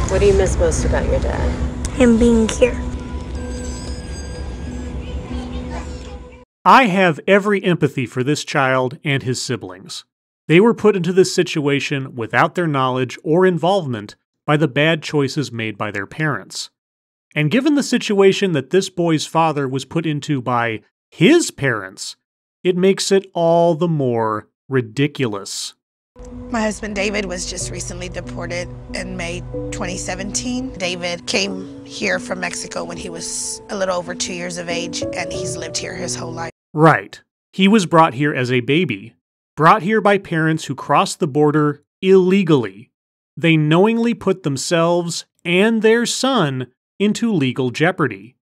What do you miss most about your dad? Him being here. I have every empathy for this child and his siblings. They were put into this situation without their knowledge or involvement by the bad choices made by their parents. And given the situation that this boy's father was put into by his parents, it makes it all the more ridiculous. My husband David was just recently deported in May 2017. David came here from Mexico when he was a little over 2 years of age, and he's lived here his whole life. Right. He was brought here as a baby, brought here by parents who crossed the border illegally. They knowingly put themselves and their son into legal jeopardy.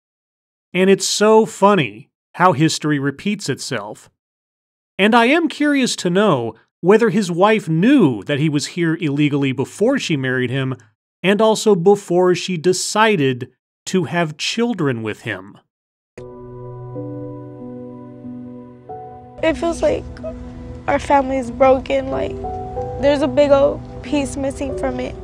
And it's so funny how history repeats itself. And I am curious to know whether his wife knew that he was here illegally before she married him, and also before she decided to have children with him. It feels like our family is broken, like there's a big old piece missing from it.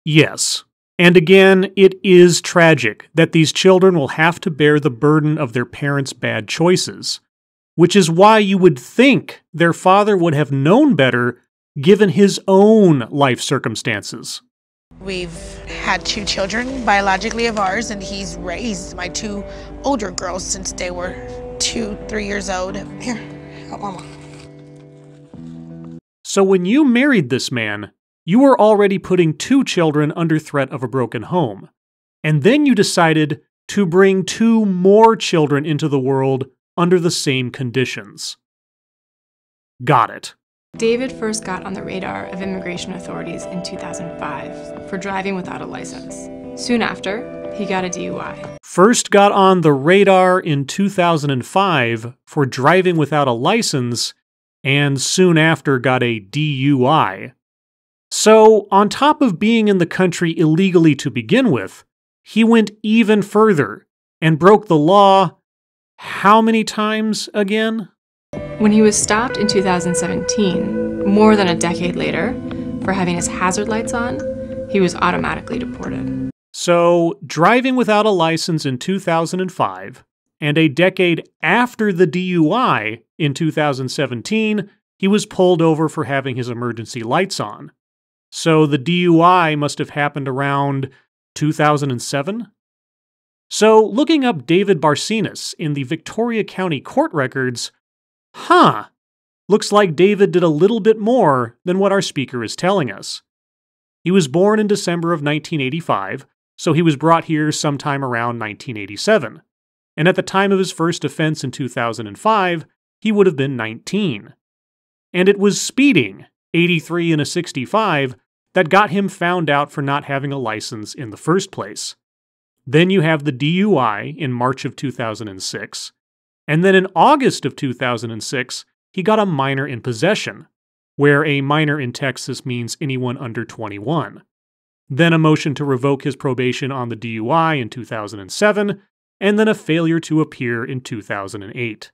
Yes. And again, it is tragic that these children will have to bear the burden of their parents' bad choices, which is why you would think their father would have known better given his own life circumstances. We've had 2 children biologically of ours, and he's raised my 2 older girls since they were 2, 3 years old. Here, help Mama. So when you married this man, you were already putting 2 children under threat of a broken home. And then you decided to bring 2 more children into the world under the same conditions. Got it. David first got on the radar of immigration authorities in 2005 for driving without a license. Soon after, he got a DUI. First got on the radar in 2005 for driving without a license, and soon after got a DUI. So, on top of being in the country illegally to begin with, he went even further and broke the law how many times again? When he was stopped in 2017, more than a decade later, for having his hazard lights on, he was automatically deported. So, driving without a license in 2005, and a decade after the DUI in 2017, he was pulled over for having his emergency lights on. So the DUI must have happened around 2007? So looking up David Barcenas in the Victoria County court records, looks like David did a little bit more than what our speaker is telling us. He was born in December of 1985, so he was brought here sometime around 1987. And at the time of his first offense in 2005, he would have been 19. And it was speeding, 83 and a 65, that got him found out for not having a license in the first place. Then you have the DUI in March of 2006, and then in August of 2006, he got a minor in possession, where a minor in Texas means anyone under 21. Then a motion to revoke his probation on the DUI in 2007, and then a failure to appear in 2008.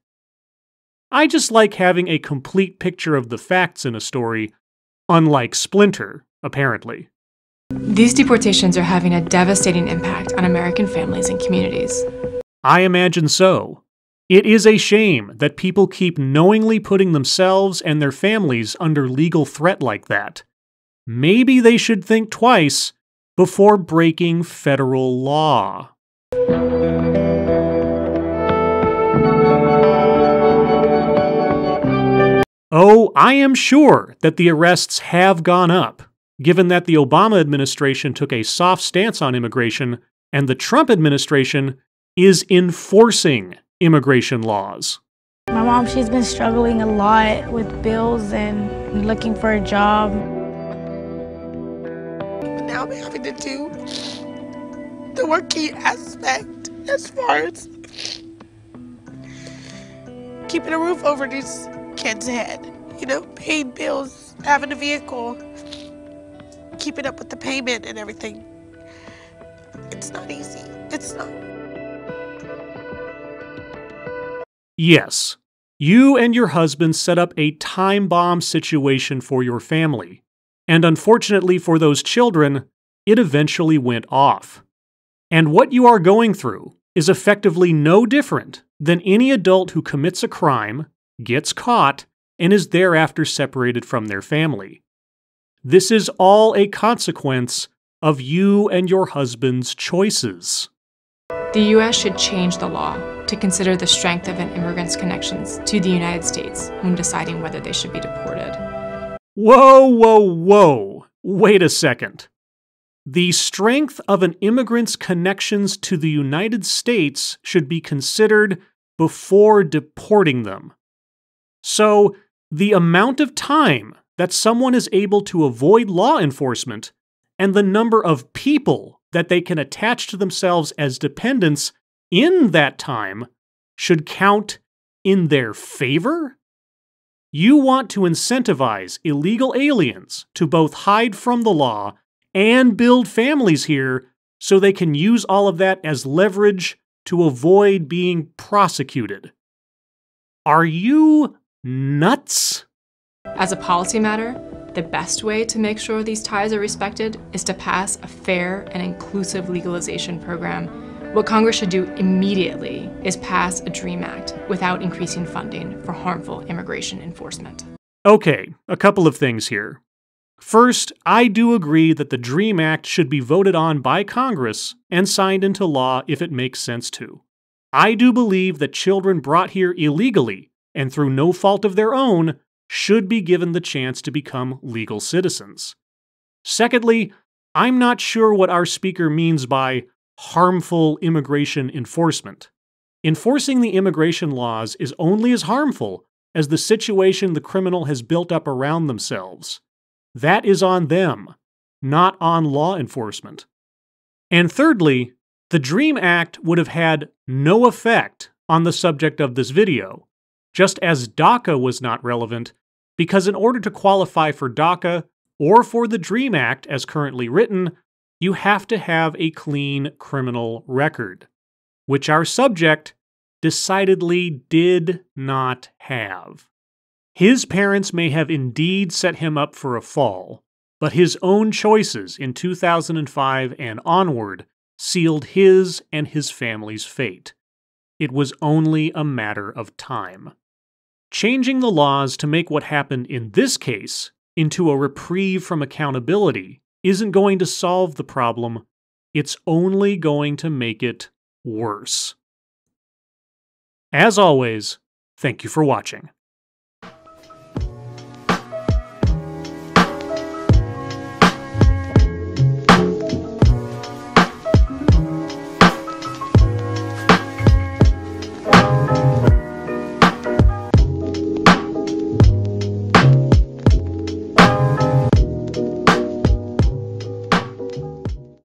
I just like having a complete picture of the facts in a story, unlike Splinter, apparently. These deportations are having a devastating impact on American families and communities. I imagine so. It is a shame that people keep knowingly putting themselves and their families under legal threat like that. Maybe they should think twice before breaking federal law. Oh, I am sure that the arrests have gone up, given that the Obama administration took a soft stance on immigration and the Trump administration is enforcing immigration laws. My mom, she's been struggling a lot with bills and looking for a job. Now I'm having to do the working aspect as far as keeping a roof over these kids' head. You know, paying bills, having a vehicle, keeping up with the payment and everything. It's not easy. It's not. Yes, you and your husband set up a time bomb situation for your family. And unfortunately for those children, it eventually went off. And what you are going through is effectively no different than any adult who commits a crime, gets caught, and is thereafter separated from their family. This is all a consequence of you and your husband's choices. The U.S. should change the law to consider the strength of an immigrant's connections to the United States when deciding whether they should be deported. Whoa, whoa, whoa. Wait a second. The strength of an immigrant's connections to the United States should be considered before deporting them. So, the amount of time that someone is able to avoid law enforcement and the number of people that they can attach to themselves as dependents in that time should count in their favor? You want to incentivize illegal aliens to both hide from the law and build families here so they can use all of that as leverage to avoid being prosecuted. Are you nuts? As a policy matter, the best way to make sure these ties are respected is to pass a fair and inclusive legalization program. What Congress should do immediately is pass a DREAM Act without increasing funding for harmful immigration enforcement. Okay, a couple of things here. First, I do agree that the DREAM Act should be voted on by Congress and signed into law if it makes sense to. I do believe that children brought here illegally and through no fault of their own should be given the chance to become legal citizens. Secondly, I'm not sure what our speaker means by harmful immigration enforcement. Enforcing the immigration laws is only as harmful as the situation the criminal has built up around themselves. That is on them, not on law enforcement. And thirdly, the DREAM Act would have had no effect on the subject of this video, just as DACA was not relevant, because in order to qualify for DACA or for the DREAM Act as currently written, you have to have a clean criminal record, which our subject decidedly did not have. His parents may have indeed set him up for a fall, but his own choices in 2005 and onward sealed his and his family's fate. It was only a matter of time. Changing the laws to make what happened in this case into a reprieve from accountability isn't going to solve the problem. It's only going to make it worse. As always, thank you for watching.